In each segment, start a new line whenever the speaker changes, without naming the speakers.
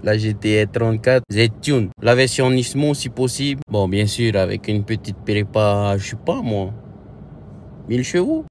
la GTR 34 Z-Tune. La version Nismo si possible. Bon, bien sûr, avec une petite prépa, je sais pas moi, 1000 chevaux.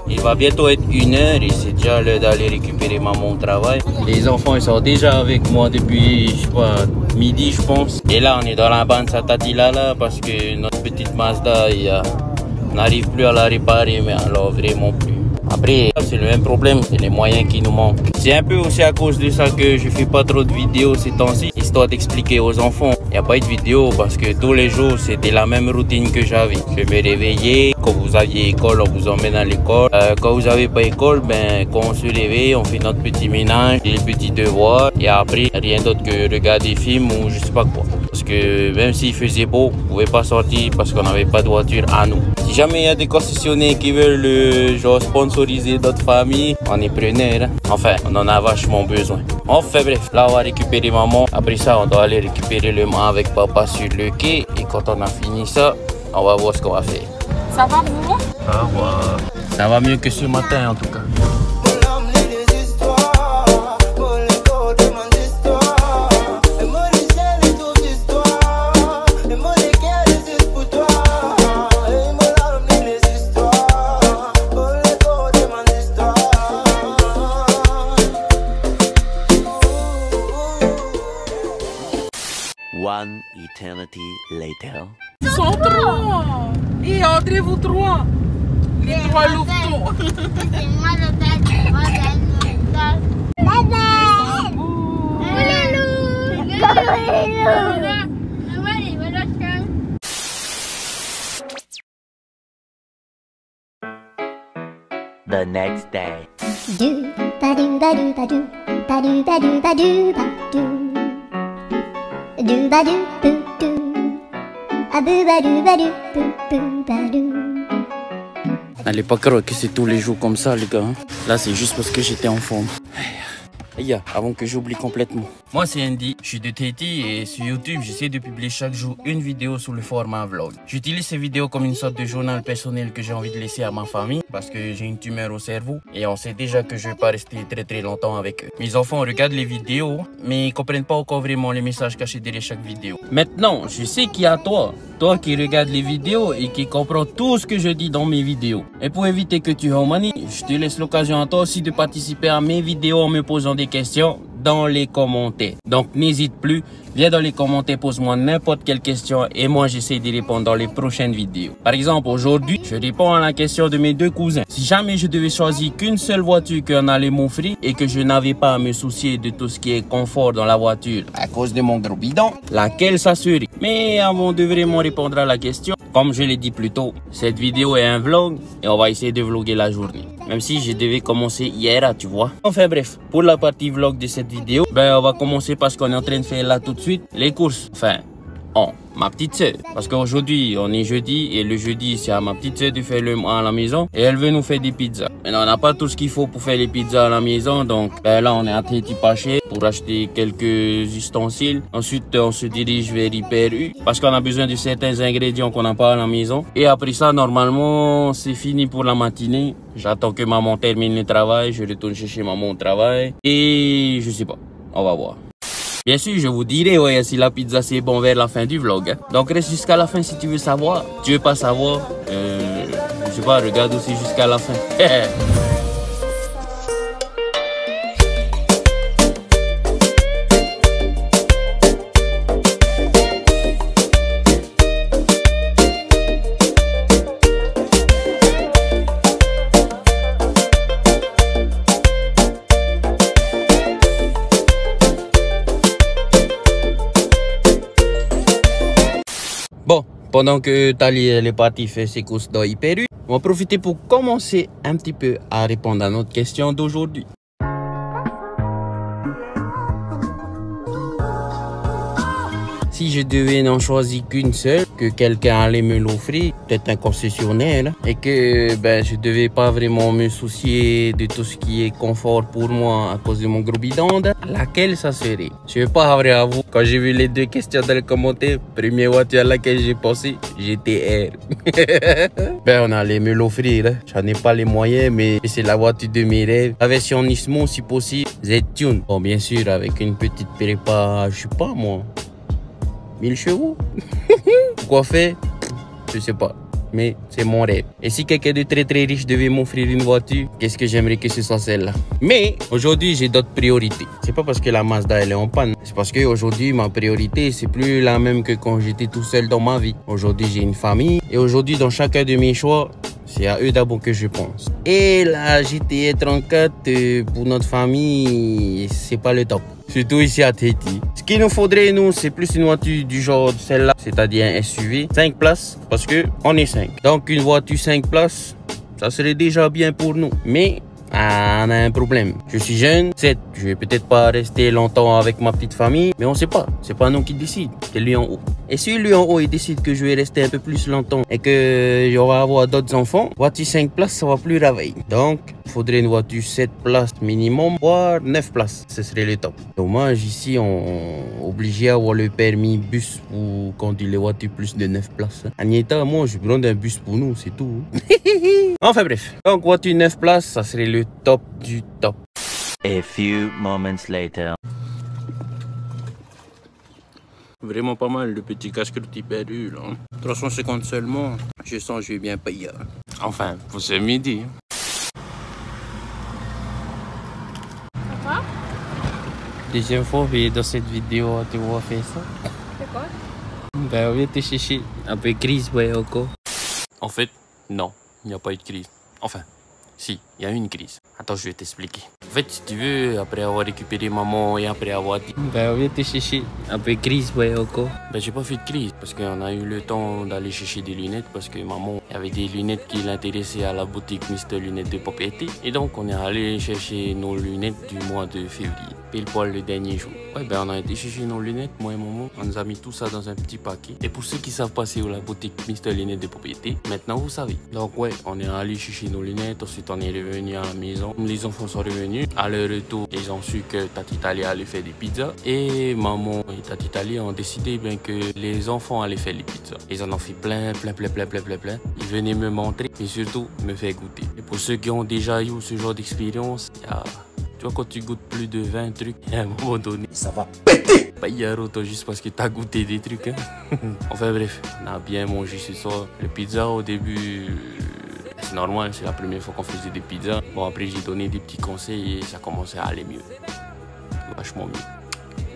Il va bientôt être 1h et c'est déjà l'heure d'aller récupérer maman au travail. Les enfants ils sont déjà avec moi depuis, je sais pas, midi je pense. Et là on est dans la bande Satatila là parce que notre petite Mazda on n'arrive plus à la réparer, mais alors vraiment plus. Après, c'est le même problème, c'est les moyens qui nous manquent. C'est un peu aussi à cause de ça que je fais pas trop de vidéos ces temps-ci, histoire d'expliquer aux enfants. Il n'y a pas eu de vidéo parce que tous les jours, c'était la même routine que j'avais. Je me réveillais, quand vous aviez école, on vous emmène à l'école. Quand vous n'avez pas école, ben, quand on se réveille, on fait notre petit ménage, les petits devoirs. Et après, rien d'autre que regarder des films ou je sais pas quoi. Parce que même s'il faisait beau, on ne pouvait pas sortir parce qu'on n'avait pas de voiture à nous. Si jamais il y a des concessionnaires qui veulent genre sponsoriser notre famille, on est preneur. Hein. Enfin, on en a vachement besoin. Enfin bref, là on va récupérer maman. Après ça, on doit aller récupérer le maman avec papa sur le quai. Et quand on a fini ça, on va voir ce qu'on va faire.
Ça va vous?
Ça va mieux que ce matin en tout cas.
One eternity later.
Ils sont trois. Et entre vous trois. Les trois louveteaux.
The next day.
N'allez pas croire que c'est tous les jours comme ça les gars. Là c'est juste parce que j'étais en forme. Avant que j'oublie complètement. Moi c'est Andy, je suis de Tahiti et sur YouTube j'essaie de publier chaque jour une vidéo sous le format vlog. J'utilise ces vidéos comme une sorte de journal personnel que j'ai envie de laisser à ma famille parce que j'ai une tumeur au cerveau et on sait déjà que je vais pas rester très longtemps avec eux. Mes enfants regardent les vidéos mais ils comprennent pas encore vraiment les messages cachés derrière chaque vidéo. Maintenant je sais qu'il y a toi qui regardes les vidéos et qui comprends tout ce que je dis dans mes vidéos. Et pour éviter que tu humanies, je te laisse l'occasion à toi aussi de participer à mes vidéos en me posant des questions dans les commentaires. Donc n'hésite plus, viens dans les commentaires, pose-moi n'importe quelle question et moi j'essaie d'y répondre dans les prochaines vidéos. Par exemple aujourd'hui, je réponds à la question de mes deux cousins. Si jamais je devais choisir qu'une seule voiture qu'on allait m'offrir et que je n'avais pas à me soucier de tout ce qui est confort dans la voiture à cause de mon gros bidon, laquelle ça serait? Mais avant de vraiment répondre à la question, comme je l'ai dit plus tôt, cette vidéo est un vlog et on va essayer de vlogger la journée. Même si je devais commencer hier, tu vois. Enfin bref, pour la partie vlog de cette vidéo, ben on va commencer parce qu'on est en train de faire là tout de suite les courses. Enfin, ma petite soeur. Parce qu'aujourd'hui, on est jeudi et le jeudi, c'est à ma petite soeur de faire le à la maison et elle veut nous faire des pizzas. Maintenant, on n'a pas tout ce qu'il faut pour faire les pizzas à la maison, donc ben là, on est à Tahiti Paché pour acheter quelques ustensiles. Ensuite, on se dirige vers Hyper U parce qu'on a besoin de certains ingrédients qu'on n'a pas à la maison. Et après ça, normalement, c'est fini pour la matinée. J'attends que maman termine le travail, je retourne chercher maman au travail et je sais pas, on va voir. Bien sûr, je vous dirai si la pizza c'est bon vers la fin du vlog. Donc reste jusqu'à la fin si tu veux savoir. Tu veux pas savoir, je sais pas, regarde aussi jusqu'à la fin. Pendant que Tali elle est partie faire ses courses dans Hyper U, on va profiter pour commencer un petit peu à répondre à notre question d'aujourd'hui. Si je devais n'en choisir qu'une seule, que quelqu'un allait me l'offrir, peut-être un concessionnaire, et que je devais pas vraiment me soucier de tout ce qui est confort pour moi à cause de mon gros bidon, laquelle ça serait? Je vais pas vrai à vous, quand j'ai vu les deux questions dans les commentaires, première voiture à laquelle j'ai pensé, GTR. On allait me l'offrir, j'en ai pas les moyens, mais c'est la voiture de mes rêves. La version Nismo si possible, Z-Tune. Bon, bien sûr, avec une petite prépa, je sais pas moi. 1000 chevaux. Quoi faire? Je sais pas. Mais c'est mon rêve. Et si quelqu'un de très très riche devait m'offrir une voiture, qu'est-ce que j'aimerais que ce soit celle-là? Mais aujourd'hui, j'ai d'autres priorités. C'est pas parce que la Mazda elle est en panne. C'est parce qu'aujourd'hui, ma priorité, c'est plus la même que quand j'étais tout seul dans ma vie. Aujourd'hui, j'ai une famille. Et aujourd'hui, dans chacun de mes choix, c'est à eux d'abord que je pense. Et la GTR 34, pour notre famille, c'est pas le top. Surtout ici à Tahiti. Ce qu'il nous faudrait, nous, c'est plus une voiture du genre de celle-là, c'est-à-dire un SUV, 5 places, parce que on est 5. Donc une voiture 5 places, ça serait déjà bien pour nous. Mais on a un problème. Je suis jeune, certes, je vais peut-être pas rester longtemps avec ma petite famille, mais on sait pas. C'est pas nous qui décide, c'est lui en haut. Et si lui en haut il décide que je vais rester un peu plus longtemps et que on va avoir d'autres enfants, voiture 5 places, ça va plus réveiller. Donc, il faudrait une voiture 7 places minimum, voire 9 places. Ce serait le top. Dommage, ici, on est obligé d'avoir le permis bus pour conduire les voitures plus de 9 places. Agneta, moi, je prends un bus pour nous, c'est tout. Enfin bref. Donc, voiture 9 places, ça serait le top du top.
A few moments later.
Vraiment pas mal le petit casque de perdu là. 350 seulement. Je sens que je vais bien payer. Enfin, pour ce midi.
Ça va?
Deuxième fois, dans cette vidéo, tu vois faire ça.
C'est quoi?
On vient te chercher un peu de crise, encore. En fait, non, il n'y a pas eu de crise. Enfin, si, il y a eu une crise. Attends, je vais t'expliquer. En fait, si tu veux, après avoir récupéré maman et après avoir dit on vient te chercher un peu de crise, encore. J'ai pas fait de crise parce qu'on a eu le temps d'aller chercher des lunettes parce que maman avait des lunettes qui l'intéressaient à la boutique Mister Lunettes de Propriété. Et donc, on est allé chercher nos lunettes du mois de février. Pile poil le dernier jour. Ouais, on a été chercher nos lunettes, moi et maman. On nous a mis tout ça dans un petit paquet. Et pour ceux qui savent pas c'est où la boutique Mister Lunettes de Propriété, maintenant vous savez. Donc ouais, on est allé chercher nos lunettes. Ensuite, on est revenu à la maison. Les enfants sont revenus. À leur retour, ils ont su que Tati Tali allait faire des pizzas. Et maman et Tati Tali ont décidé que les enfants allaient faire les pizzas. Ils en ont fait plein. Ils venaient me montrer et surtout me faire goûter. Et pour ceux qui ont déjà eu ce genre d'expérience, tu vois, quand tu goûtes plus de 20 trucs, à un moment donné, ça va péter. Il y a autant juste parce que tu as goûté des trucs. Enfin bref, on a bien mangé ce soir. Les pizzas au début, c'est normal, c'est la première fois qu'on faisait des pizzas. Bon, après j'ai donné des petits conseils et ça commençait à aller mieux. Vachement mieux.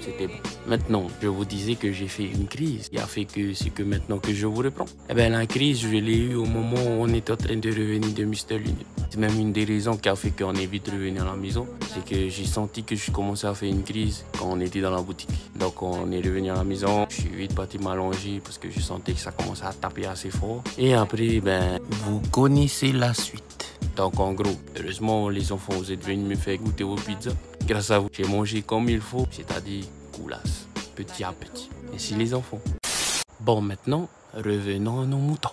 C'était bon. Maintenant, je vous disais que j'ai fait une crise. Il a fait que c'est que maintenant que je vous reprends. La crise, je l'ai eue au moment où on était en train de revenir de Mister Lunettes. C'est même une des raisons qui a fait qu'on est vite revenu à la maison. C'est que j'ai senti que je commençais à faire une crise quand on était dans la boutique. Donc on est revenu à la maison. Je suis vite parti m'allonger parce que je sentais que ça commençait à taper assez fort. Et après, vous connaissez la suite. Donc en gros, heureusement les enfants vous êtes venus me faire goûter vos pizzas. Grâce à vous, j'ai mangé comme il faut, c'est-à-dire coulasse, petit à petit. Ainsi les enfants. Bon, maintenant, revenons à nos moutons.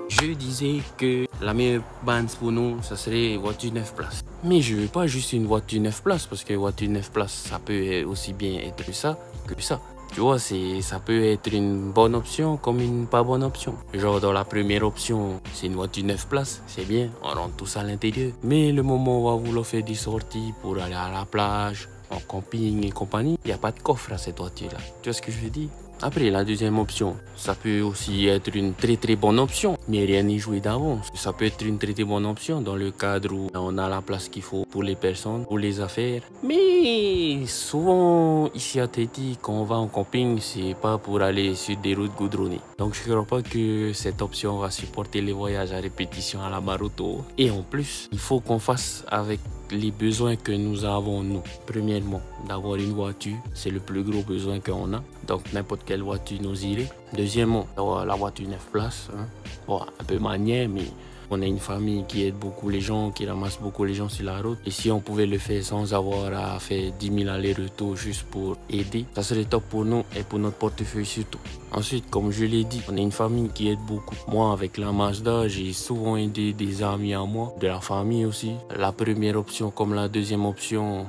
Je disais que la meilleure bande pour nous, ça serait voiture 9 places. Mais je veux pas juste une voiture 9 places, parce que voiture 9 places, ça peut aussi bien être ça que ça. Tu vois, ça peut être une bonne option comme une pas bonne option. Genre dans la première option, c'est une voiture 9 places, c'est bien, on rentre tous à l'intérieur. Mais le moment où on va vouloir faire des sorties pour aller à la plage, en camping et compagnie, il n'y a pas de coffre à cette voiture-là. Tu vois ce que je veux dire? Après, la deuxième option, ça peut aussi être une très très bonne option, mais rien n'est joué d'avance. Ça peut être une très très bonne option dans le cadre où on a la place qu'il faut pour les personnes, pour les affaires. Mais souvent, ici à Tahiti, quand on va en camping, c'est pas pour aller sur des routes goudronnées. Donc je ne crois pas que cette option va supporter les voyages à répétition à la Maroto. Et en plus, il faut qu'on fasse avec les besoins que nous avons, nous. Premièrement, d'avoir une voiture, c'est le plus gros besoin qu'on a. Donc, n'importe quelle voiture nous irait. Deuxièmement, d'avoir la voiture 9 places. Hein. Bon, un peu manière, mais on a une famille qui aide beaucoup les gens, qui ramasse beaucoup les gens sur la route. Et si on pouvait le faire sans avoir à faire 10 000 allers-retours juste pour aider, ça serait top pour nous et pour notre portefeuille surtout. Ensuite, comme je l'ai dit, on est une famille qui aide beaucoup. Moi, avec la Mazda, j'ai souvent aidé des amis à moi, de la famille aussi. La première option comme la deuxième option,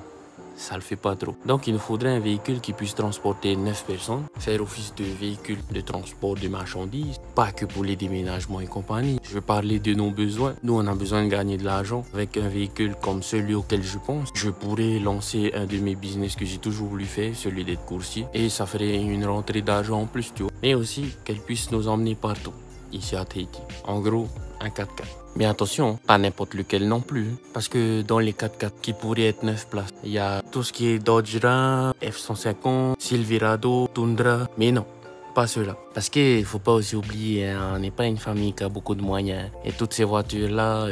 ça le fait pas trop. Donc il nous faudrait un véhicule qui puisse transporter 9 personnes, faire office de véhicule de transport de marchandises, pas que pour les déménagements et compagnie. Je veux parler de nos besoins. Nous, on a besoin de gagner de l'argent. Avec un véhicule comme celui auquel je pense, je pourrais lancer un de mes business que j'ai toujours voulu faire, celui d'être coursier. Et ça ferait une rentrée d'argent en plus, tu vois. Mais aussi qu'elle puisse nous emmener partout, ici à Tahiti. En gros, un 4x4. Mais attention, pas n'importe lequel non plus. Parce que dans les 4x4 qui pourraient être 9 places, il y a tout ce qui est Dodge Ram, F-150, Silverado, Tundra. Mais non, pas ceux-là. Parce qu'il faut pas aussi oublier, hein, on n'est pas une famille qui a beaucoup de moyens. Et toutes ces voitures-là,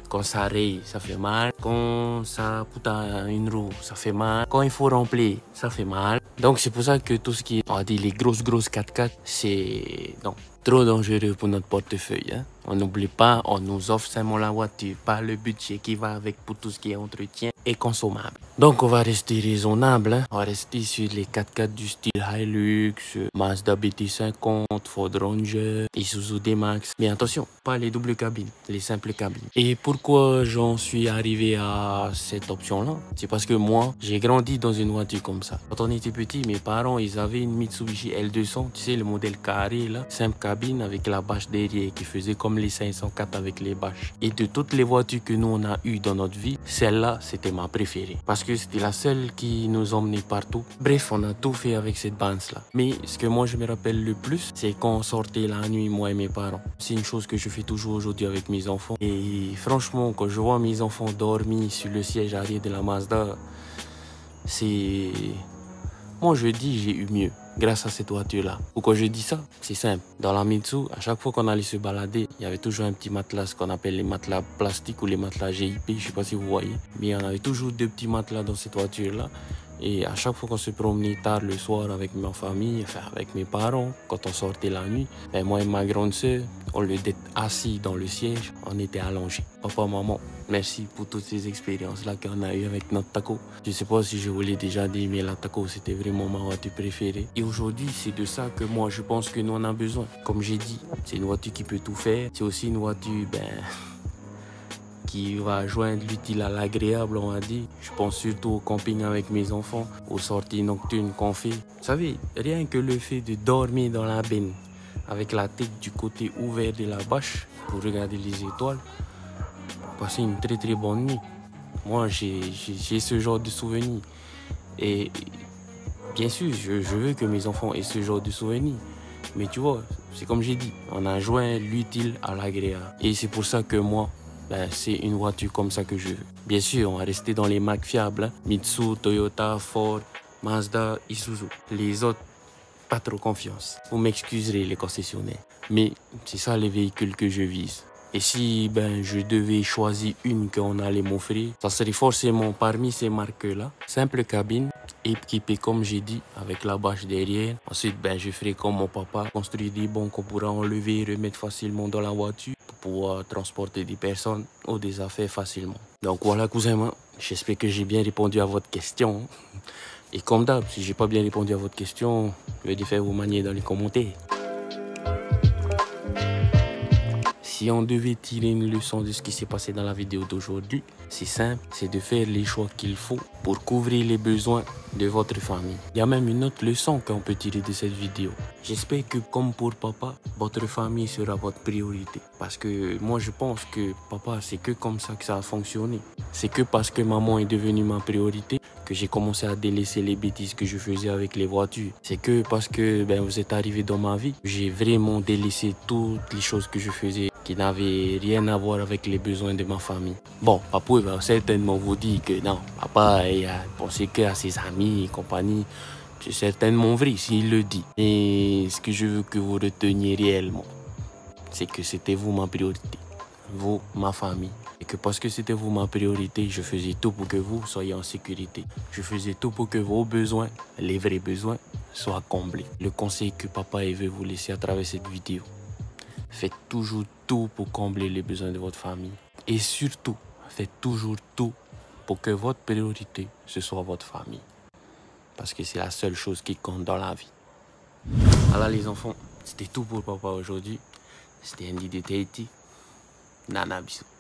quand ça raye, ça fait mal. Quand ça pousse à une roue, ça fait mal. Quand il faut remplir, ça fait mal. Donc c'est pour ça que tout ce qui est, on va dire, les grosses 4x4, c'est non, trop dangereux pour notre portefeuille. Hein. On n'oublie pas, on nous offre seulement la voiture, pas le budget qui va avec pour tout ce qui est entretien et consommable. Donc on va rester raisonnable. Hein. On va rester sur les 4x4 du style Hilux, Mazda BT50, Ford Ranger, Isuzu D-Max. Mais attention, pas les doubles cabines, les simples cabines. Et pourquoi j'en suis arrivé à cette option-là? C'est parce que moi, j'ai grandi dans une voiture comme ça. Quand on était petit, mes parents, ils avaient une Mitsubishi L200, tu sais, le modèle carré là, simple cabine avec la bâche derrière qui faisait comme les 504 avec les bâches. Et de toutes les voitures que nous on a eues dans notre vie, celle-là, c'était ma préférée. Parce que c'était la seule qui nous emmenait partout. Bref, on a tout fait avec cette Benz-là. Mais ce que moi je me rappelle le plus, c'est quand on sortait la nuit, moi et mes parents. C'est une chose que je fais toujours aujourd'hui avec mes enfants. Et franchement, quand je vois mes enfants dormir sur le siège arrière de la Mazda, c'est... Moi je dis, j'ai eu mieux grâce à cette voiture-là. Pourquoi je dis ça? C'est simple. Dans la Mitsu, à chaque fois qu'on allait se balader, il y avait toujours un petit matelas, ce qu'on appelle les matelas plastiques ou les matelas GIP, je sais pas si vous voyez. Mais on avait toujours deux petits matelas dans cette voiture-là. Et à chaque fois qu'on se promenait tard le soir avec ma famille, enfin avec mes parents, quand on sortait la nuit, ben moi et ma grande sœur, au lieu d'être assis dans le siège, on était allongés. Papa, maman, merci pour toutes ces expériences-là qu'on a eues avec notre taco. Je sais pas si je vous l'ai déjà dit, mais la taco, c'était vraiment ma voiture préférée. Et aujourd'hui, c'est de ça que moi, je pense que nous en avons besoin. Comme j'ai dit, c'est une voiture qui peut tout faire. C'est aussi une voiture, qui va joindre l'utile à l'agréable, on va dire. Je pense surtout au camping avec mes enfants, aux sorties nocturnes qu'on fait. Vous savez, rien que le fait de dormir dans la benne, avec la tête du côté ouvert de la bâche, pour regarder les étoiles, pour passer une très très bonne nuit. Moi, j'ai ce genre de souvenirs. Et bien sûr, je veux que mes enfants aient ce genre de souvenirs. Mais tu vois, c'est comme j'ai dit, on a joint l'utile à l'agréable. Et c'est pour ça que moi, c'est une voiture comme ça que je veux. Bien sûr, on va rester dans les marques fiables. Hein. Mitsu, Toyota, Ford, Mazda, Isuzu. Les autres, pas trop confiance. Vous m'excuserez les concessionnaires. Mais c'est ça les véhicules que je vise. Et si je devais choisir une qu'on allait m'offrir, ça serait forcément parmi ces marques-là. Simple cabine, équipée comme j'ai dit, avec la bâche derrière. Ensuite, je ferai comme mon papa, construire des bancs qu'on pourra enlever et remettre facilement dans la voiture pour pouvoir transporter des personnes ou des affaires facilement. Donc voilà, cousin, j'espère que j'ai bien répondu à votre question. Et comme d'hab, si j'ai pas bien répondu à votre question, veuillez faire vos manières dans les commentaires. Si on devait tirer une leçon de ce qui s'est passé dans la vidéo d'aujourd'hui, c'est simple, c'est de faire les choix qu'il faut pour couvrir les besoins de votre famille. Il y a même une autre leçon qu'on peut tirer de cette vidéo. J'espère que comme pour papa, votre famille sera votre priorité. Parce que moi je pense que papa, c'est que comme ça que ça a fonctionné. C'est que parce que maman est devenue ma priorité que j'ai commencé à délaisser les bêtises que je faisais avec les voitures. C'est que parce que vous êtes arrivé dans ma vie, j'ai vraiment délaissé toutes les choses que je faisais qui n'avaient rien à voir avec les besoins de ma famille. Bon, papa va certainement vous dire que non, papa il a pensé qu'à ses amis et compagnie. C'est certainement vrai s'il le dit. Et ce que je veux que vous reteniez réellement, c'est que c'était vous ma priorité. Vous, ma famille. Et que parce que c'était vous ma priorité, je faisais tout pour que vous soyez en sécurité. Je faisais tout pour que vos besoins, les vrais besoins, soient comblés. Le conseil que papa veut vous laisser à travers cette vidéo. Faites toujours tout pour combler les besoins de votre famille. Et surtout, faites toujours tout pour que votre priorité, ce soit votre famille. Parce que c'est la seule chose qui compte dans la vie. Voilà les enfants, c'était tout pour papa aujourd'hui. C'était Andy de Tahiti. Nana, bisous.